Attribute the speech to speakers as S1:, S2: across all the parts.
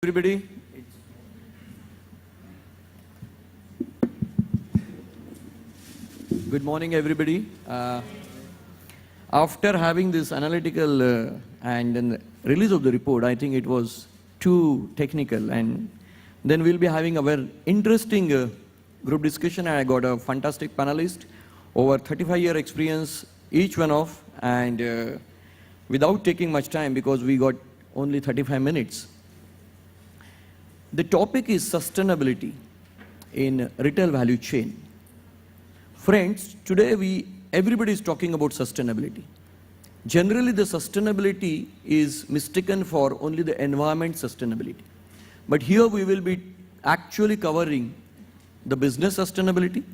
S1: Everybody, good morning everybody. After having this analytical and then release of the report, I think it was too technical, and then we'll be having a very interesting group discussion, and I got a fantastic panelist, over 35-year experience each one of, and without taking much time because we got only 35 minutes. The topic is sustainability in retail value chain. Friends, today everybody is talking about sustainability. Generally, the sustainability is mistaken for only the environment sustainability. But here we will be actually covering the business sustainability,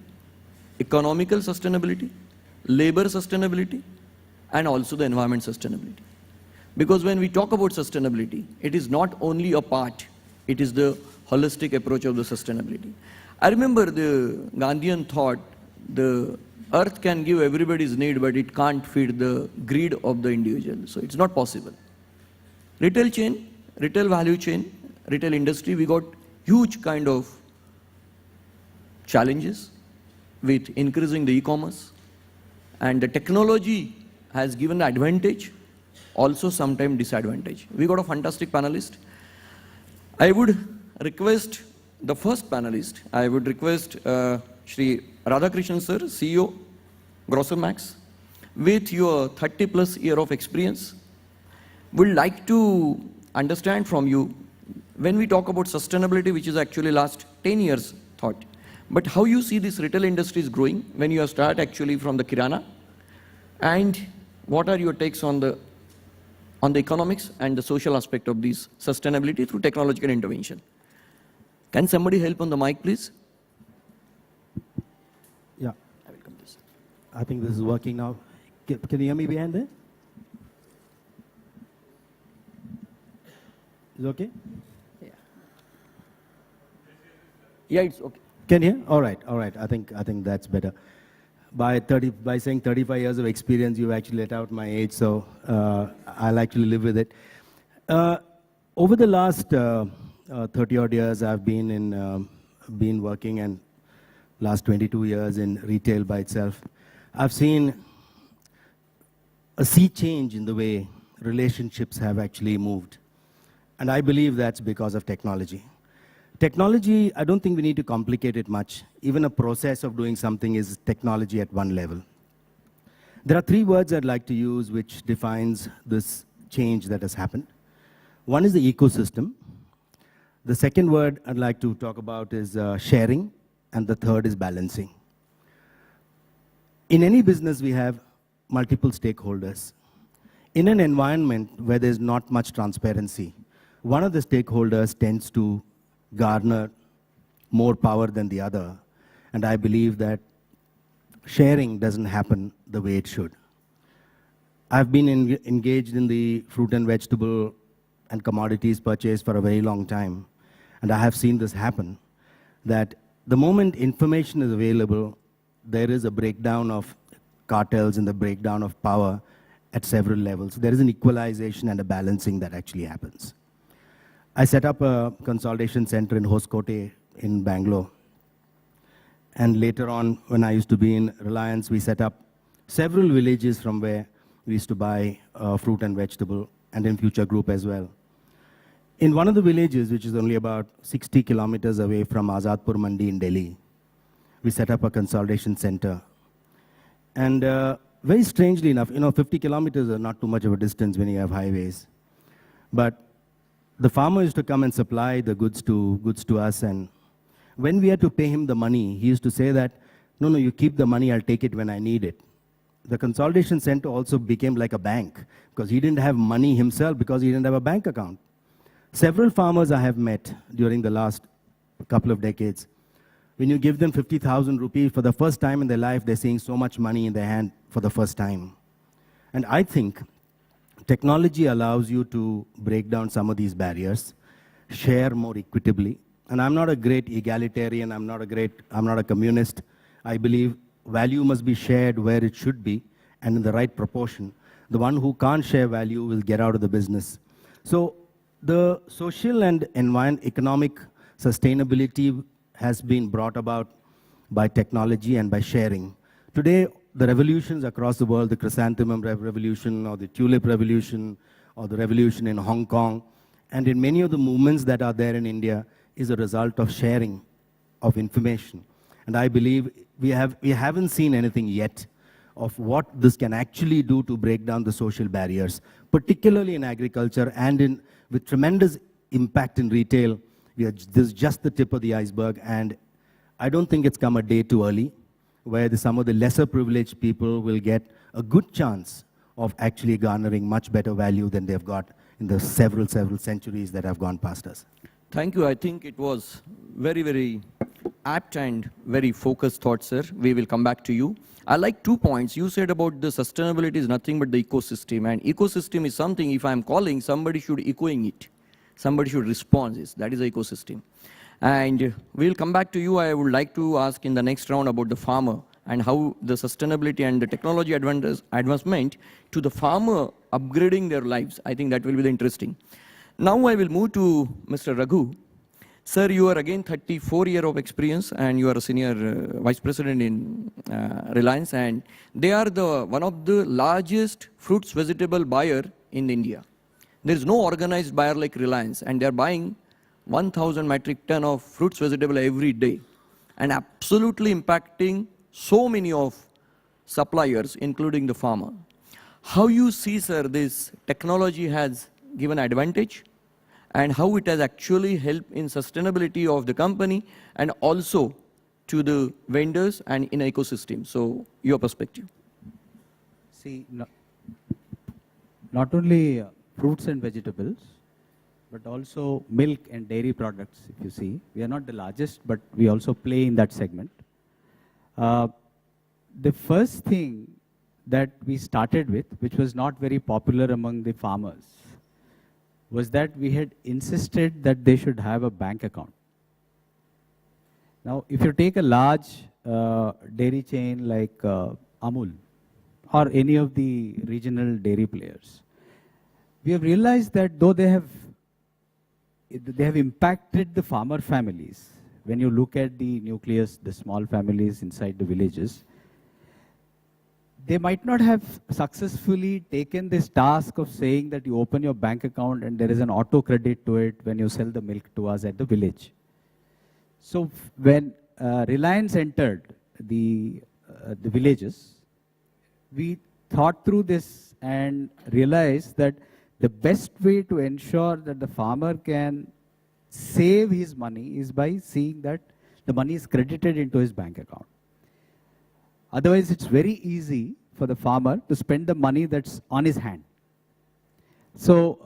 S1: economical sustainability, labor sustainability, and also the environment sustainability. Because when we talk about sustainability, it is not only a part, it is the holistic approach of the sustainability. I remember the Gandhian thought, the earth can give everybody's need, but it can't feed the greed of the individual. So it's not possible. Retail chain, retail value chain, retail industry, we got huge kind of challenges with increasing the e-commerce, and the technology has given advantage, also sometimes disadvantage. We got a fantastic panelist. I would request the first panelist, I would request Shri Radhakrishnan sir, CEO, Grocer Max, with your 30+ year of experience, would like to understand from you, when we talk about sustainability, which is actually last 10 years thought, but how you see this retail industry is growing when you start actually from the Kirana, and what are your takes on the economics and the social aspect of this sustainability through technological intervention. Can somebody help on the mic, please?
S2: Yeah. I will come this. I think this is working now. Can you hear me behind there? Is it okay?
S1: Yeah. Yeah, it's okay.
S2: Can you hear? All right. I think that's better. By saying 35 years of experience, you've actually let out my age, so I'll actually live with it. Over the last 30-odd years, I've been working, and last 22 years in retail by itself. I've seen a sea change in the way relationships have actually moved, and I believe that's because of technology. Technology, I don't think we need to complicate it much. Even a process of doing something is technology at one level. There are three words I'd like to use which defines this change that has happened. One is the ecosystem. The second word I'd like to talk about is sharing, and the third is balancing. In any business, we have multiple stakeholders. In an environment where there's not much transparency, one of the stakeholders tends to garner more power than the other, and I believe that sharing doesn't happen the way it should. I've been engaged in the fruit and vegetable and commodities purchase for a very long time, and I have seen this happen, that the moment information is available, there is a breakdown of cartels and the breakdown of power at several levels. There is an equalization and a balancing that actually happens. I set up a consolidation center in Hoskote in Bangalore. And later on, when I used to be in Reliance, we set up several villages from where we used to buy fruit and vegetable, and in Future Group as well. In one of the villages, which is only about 60 kilometers away from Azadpur Mandi in Delhi, we set up a consolidation center. And very strangely enough, 50 kilometers are not too much of a distance when you have highways. But the farmer used to come and supply the goods to us, and when we had to pay him the money, he used to say that, no, you keep the money, I'll take it when I need it. The consolidation center also became like a bank, because he didn't have money himself because he didn't have a bank account. Several farmers I have met during the last couple of decades, when you give them 50,000 rupees for the first time in their life, they're seeing so much money in their hand for the first time. And I think technology allows you to break down some of these barriers, share more equitably. And I'm not a great egalitarian, I'm not a communist. I believe value must be shared where it should be and in the right proportion. The one who can't share value will get out of the business. So The social and economic sustainability has been brought about by technology and by sharing. Today, the revolutions across the world, the chrysanthemum revolution or the tulip revolution or the revolution in Hong Kong, and in many of the movements that are there in India, is a result of sharing of information. And I believe we haven't seen anything yet of what this can actually do to break down the social barriers, particularly in agriculture and with tremendous impact in retail. This is just the tip of the iceberg, and I don't think it's come a day too early, where some of the lesser privileged people will get a good chance of actually garnering much better value than they've got in the several centuries that have gone past us.
S1: Thank you. I think it was very, very apt and very focused thought, sir. We will come back to you. I like 2 points. You said about the sustainability is nothing but the ecosystem. And ecosystem is something, if I'm calling, somebody should echoing it. Somebody should respond this. That is the ecosystem. And we'll come back to you. I would like to ask in the next round about the farmer and how the sustainability and the technology advancement to the farmer upgrading their lives. I think that will be the interesting. Now I will move to Mr. Raghu. Sir, you are again 34 years of experience and you are a senior vice president in Reliance, and they are one of the largest fruits vegetable buyer in India. There is no organized buyer like Reliance, and they are buying 1,000 metric ton of fruits vegetable every day and absolutely impacting so many of suppliers, including the farmer. How you see, sir, this technology has given advantage and how it has actually helped in sustainability of the company and also to the vendors and in ecosystem. So your perspective.
S3: See, not only fruits and vegetables, but also milk and dairy products, if you see. We are not the largest, but we also play in that segment. The first thing that we started with, which was not very popular among the farmers, was that we had insisted that they should have a bank account. Now, if you take a large dairy chain like Amul or any of the regional dairy players, we have realized that though they have impacted the farmer families, when you look at the nucleus, the small families inside the villages, they might not have successfully taken this task of saying that you open your bank account and there is an auto credit to it when you sell the milk to us at the village. So when Reliance entered the villages, we thought through this and realized that the best way to ensure that the farmer can save his money is by seeing that the money is credited into his bank account. Otherwise, it's very easy for the farmer to spend the money that's on his hand. So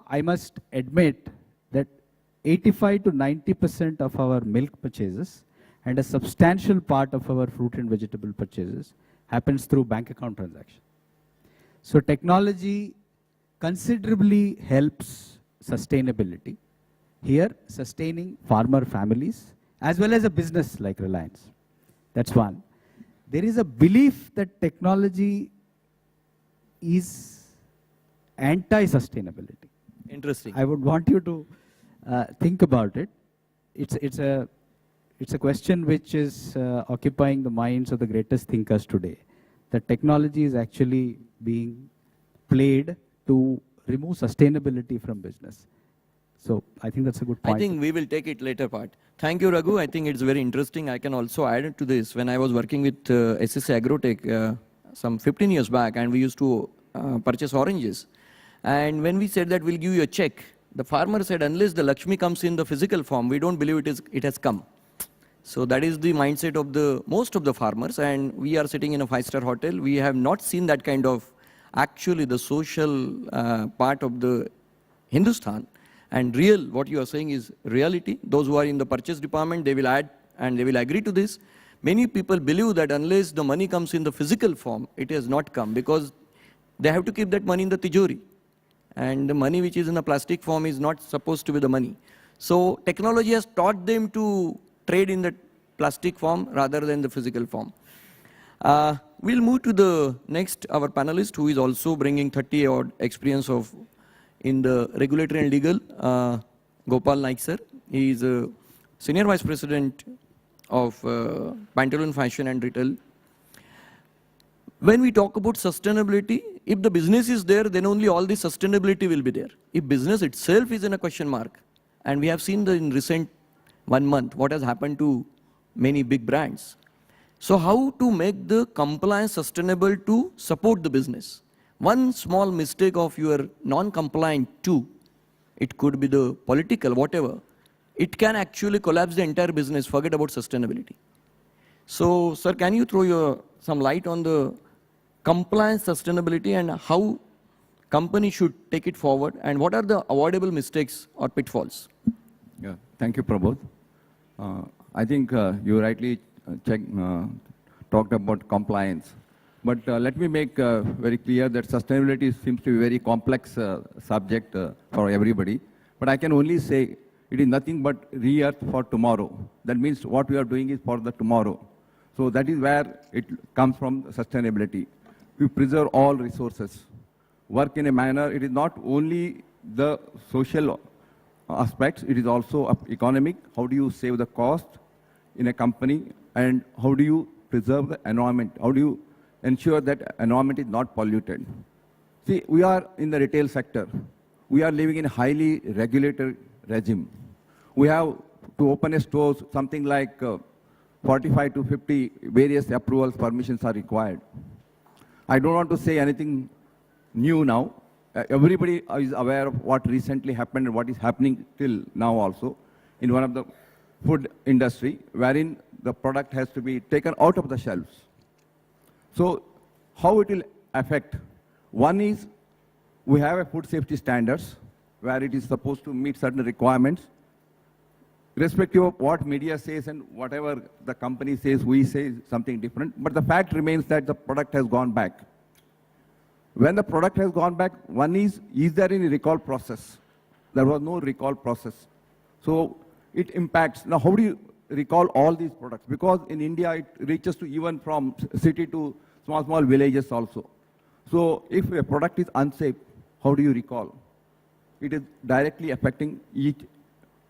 S3: I must admit that 85 to 90% of our milk purchases and a substantial part of our fruit and vegetable purchases happens through bank account transaction. So technology considerably helps sustainability. Here, sustaining farmer families as well as a business like Reliance. That's one. There is a belief that technology is anti-sustainability.
S1: Interesting.
S3: I would want you to think about it. It's a question which is occupying the minds of the greatest thinkers today. That technology is actually being played to remove sustainability from business. So I think that's a good point.
S1: I think we will take it later part. Thank you, Raghu. I think it's very interesting. I can also add to this. When I was working with SSC Agrotech some 15 years back, and we used to purchase oranges. And when we said that we'll give you a check, the farmer said, unless the Lakshmi comes in the physical form, we don't believe it has come. So that is the mindset of most of the farmers. And we are sitting in a 5-star hotel. We have not seen that kind of actually the social part of the Hindustan. And what you are saying is reality. Those who are in the purchase department, they will add and they will agree to this. Many people believe that unless the money comes in the physical form, it has not come, because they have to keep that money in the tijori. And the money which is in a plastic form is not supposed to be the money. So technology has taught them to trade in the plastic form rather than the physical form. We'll move to the next, our panelist, who is also bringing 30-odd experience of in the regulatory and legal, Gopal Naik sir. He is a Senior Vice President of Pantaloon Fashion and Retail. When we talk about sustainability, if the business is there, then only all the sustainability will be there. If business itself is in a question mark, and we have seen in recent 1 month what has happened to many big brands. So how to make the compliance sustainable to support the business? One small mistake of your non-compliant too, it could be the political, whatever, it can actually collapse the entire business, forget about sustainability. So, sir, can you throw some light on the compliance sustainability and how company should take it forward, and what are the avoidable mistakes or pitfalls?
S4: Yeah, thank you, Prabodh. I think you rightly talked about compliance. But let me make very clear that sustainability seems to be a very complex subject for everybody. But I can only say it is nothing but re-earth for tomorrow. That means what we are doing is for the tomorrow. So that is where it comes from, sustainability. We preserve all resources. Work in a manner, it is not only the social aspects, it is also economic. How do you save the cost in a company, and how do you preserve the environment? How do you ensure that environment is not polluted? See, we are in the retail sector. We are living in a highly regulated regime. We have to open a store, something like 45 to 50 various approvals, permissions are required. I don't want to say anything new now. Everybody is aware of what recently happened and what is happening till now also in one of the food industry, wherein the product has to be taken out of the shelves. So how it will affect? One is we have a food safety standards where it is supposed to meet certain requirements. Irrespective of what media says and whatever the company says, we say something different. But the fact remains that the product has gone back. When the product has gone back, one is there any recall process? There was no recall process. So it impacts. Now, how do you recall all these products? Because in India, it reaches to even from city to small villages also. So if a product is unsafe, how do you recall? It is directly affecting each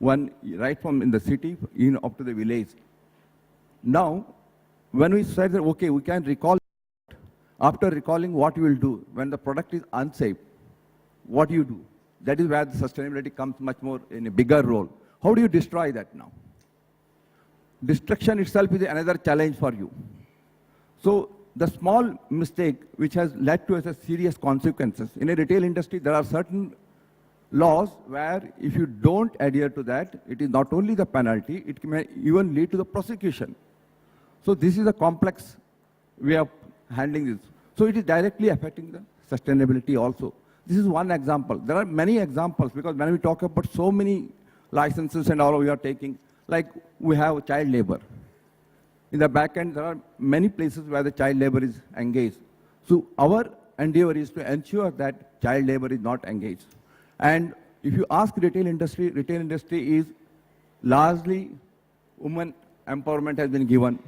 S4: one, right from in the city, up to the village. Now, when we said that, okay, we can recall, after recalling, what you will do? When the product is unsafe, what do you do? That is where the sustainability comes much more in a bigger role. How do you destroy that now? Destruction itself is another challenge for you. So the small mistake which has led to a serious consequences. In a retail industry, there are certain laws where if you don't adhere to that, it is not only the penalty, it may even lead to the prosecution. So this is a complex way of handling this. So it is directly affecting the sustainability also. This is one example. There are many examples, because when we talk about so many licenses and all we are taking, like we have child labor. In the back end, there are many places where the child labor is engaged. So our endeavor is to ensure that child labor is not engaged. And if you ask retail industry is largely women empowerment has been given.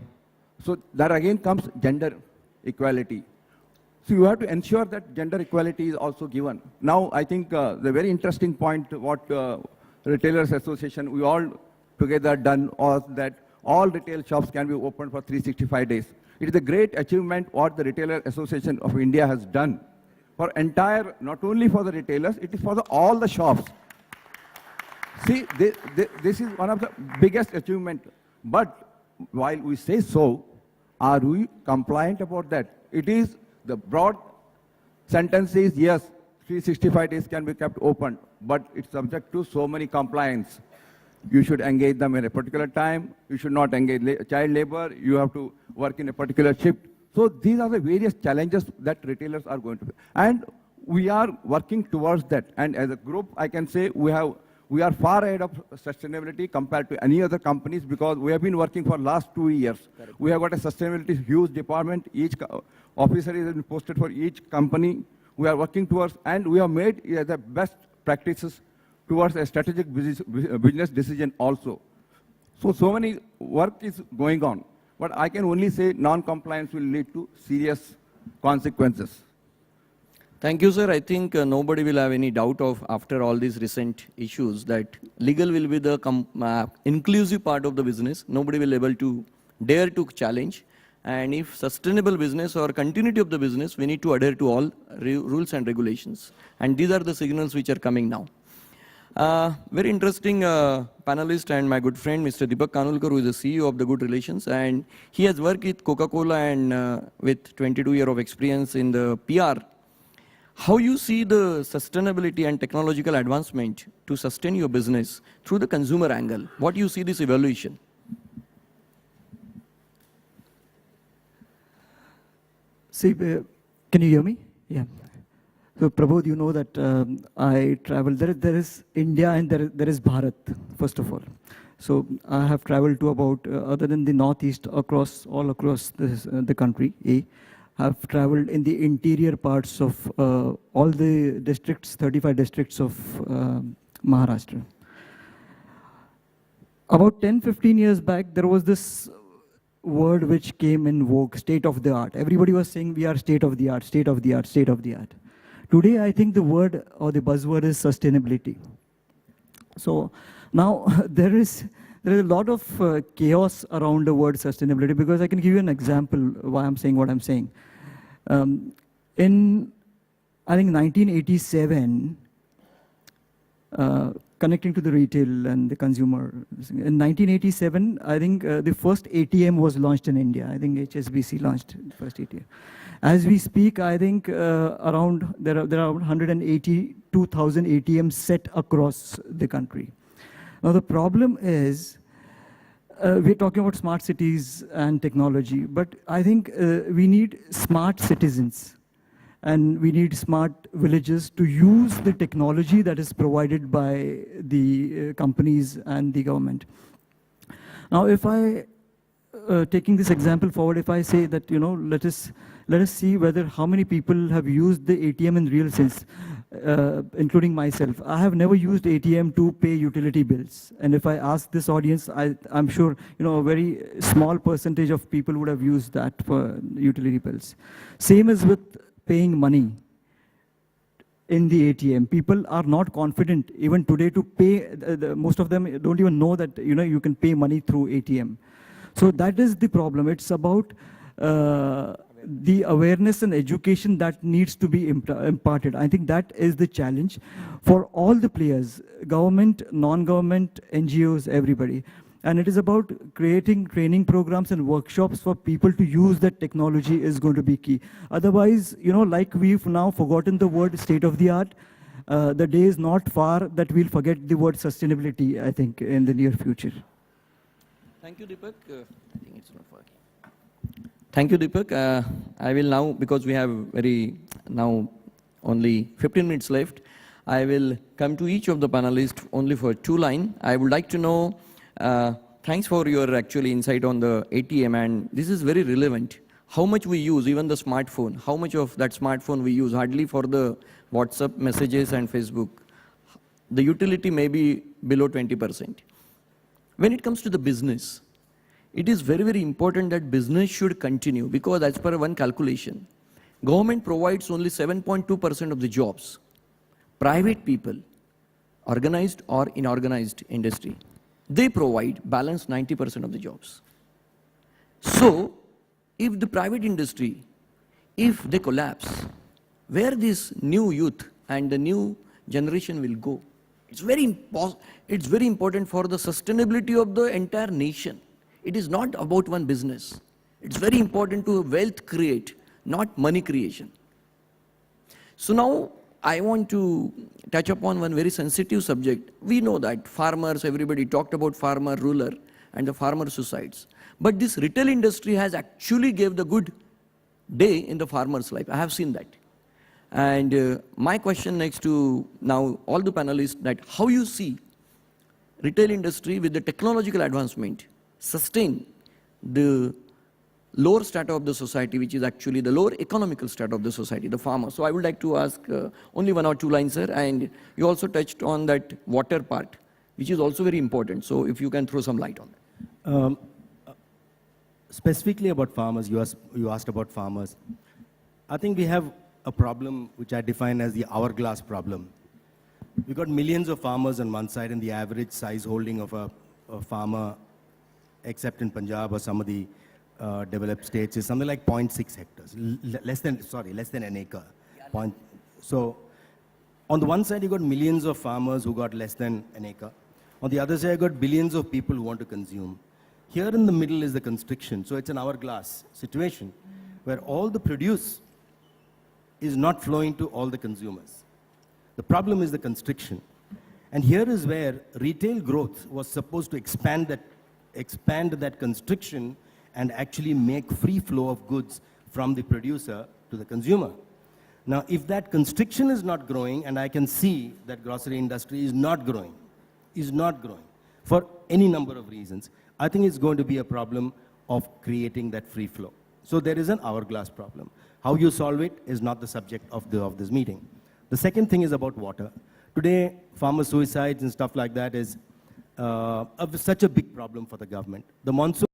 S4: So there again comes gender equality. So you have to ensure that gender equality is also given. Now, I think the very interesting point what Retailers Association, we all together done was that all retail shops can be opened for 365 days. It is a great achievement what the Retailer Association of India has done for entire, not only for the retailers, it is for all the shops. See, this is one of the biggest achievement. But while we say so, are we compliant about that? It is the broad sentence is yes, 365 days can be kept open, but it's subject to so many compliance. You should engage them in a particular time. You should not engage child labor. You have to work in a particular shift. So these are the various challenges that retailers are going to face. And we are working towards that. And as a group, I can say we are far ahead of sustainability compared to any other companies, because we have been working for last 2 years. Correct. We have got a sustainability huge department. Each officer is posted for each company. We are working towards, and we have made the best practices towards a strategic business decision also. So many work is going on. But I can only say non-compliance will lead to serious consequences.
S1: Thank you, sir. I think nobody will have any doubt of, after all these recent issues, that legal will be the inclusive part of the business. Nobody will be able to dare to challenge. And if sustainable business or continuity of the business, we need to adhere to all rules and regulations. And these are the signals which are coming now. Very interesting panelist and my good friend, Mr. Deepak Kanulkar, who is the CEO of the Good Relations. And he has worked with Coca-Cola and with 22 years of experience in the PR. How you see the sustainability and technological advancement to sustain your business through the consumer angle? What do you see this evaluation?
S5: See, can you hear me? Yeah. So, Prabodh, you know that I traveled. There is India and there is Bharat, first of all. So, I have traveled to about, other than the Northeast, all across the country, have traveled in the interior parts of all the districts, 35 districts of Maharashtra. About 10-15 years back, there was this word which came in vogue, state of the art. Everybody was saying we are state of the art, state of the art, state of the art. Today, I think the word or the buzzword is sustainability. So now there is a lot of chaos around the word sustainability, because I can give you an example why I'm saying what I'm saying. In, I think, 1987, connecting to the retail and the consumer, in 1987, I think the first ATM was launched in India. I think HSBC launched the first ATM. As we speak, I think there are 182,000 ATMs set across the country. Now the problem is, we're talking about smart cities and technology, but I think we need smart citizens and we need smart villages to use the technology that is provided by the companies and the government. Now, if I, taking this example forward, if I say that, you know, let us see whether how many people have used the ATM in real sense, including myself. I have never used ATM to pay utility bills. And if I ask this audience, I'm sure, you know, a very small percentage of people would have used that for utility bills. Same as with paying money in the ATM. People are not confident even today to pay. Most of them don't even know that, you know, you can pay money through ATM. So that is the problem. It's about the awareness and education that needs to be imparted. I think that is the challenge for all the players, government, non-government, NGOs, everybody. And it is about creating training programs and workshops for people to use that technology is going to be key. Otherwise, you know, like we've now forgotten the word state of the art, the day is not far that we'll forget the word sustainability, I think, in the near future.
S1: Thank you, Deepak. I think it's not working. Thank you, Deepak. I will now, because we have now only 15 minutes left, I will come to each of the panelists only for 2 lines. I would like to know, thanks for your actually insight on the ATM, and this is very relevant. How much we use, even the smartphone, how much of that smartphone we use, hardly for the WhatsApp messages and Facebook. The utility may be below 20%. When it comes to the business, it is very, very important that business should continue, because as per one calculation, government provides only 7.2% of the jobs. Private people, organized or inorganized industry, they provide balance 90% of the jobs. So, if the private industry, if they collapse, where this new youth and the new generation will go? It's very important for the sustainability of the entire nation. It is not about one business. It's very important to wealth create, not money creation. So now I want to touch upon one very sensitive subject. We know that farmers, everybody talked about farmer, ruler, and the farmer suicides. But this retail industry has actually gave the good day in the farmer's life. I have seen that. And my question next to now all the panelists, that how you see retail industry with the technological advancement sustain the lower strata of the society, which is actually the lower economical strata of the society, the farmer. So I would like to ask only 1 or 2 lines, sir. And you also touched on that water part, which is also very important. So if you can throw some light on that.
S2: Specifically about farmers, you asked about farmers. I think we have a problem which I define as the hourglass problem. We've got millions of farmers on one side, and the average size holding of a farmer, except in Punjab or some of the developed states, is something like 0.6 hectares, less than an acre. So on the one side, you've got millions of farmers who got less than an acre. On the other side, you've got billions of people who want to consume. Here in the middle is the constriction. So it's an hourglass situation where all the produce is not flowing to all the consumers. The problem is the constriction. And here is where retail growth was supposed to expand that constriction and actually make free flow of goods from the producer to the consumer. Now, if that constriction is not growing, and I can see that grocery industry is not growing for any number of reasons, I think it's going to be a problem of creating that free flow. So there is an hourglass problem. How you solve it is not the subject of this meeting. The second thing is about water. Today, farmer suicides and stuff like that is such a big problem for the government. The monsoon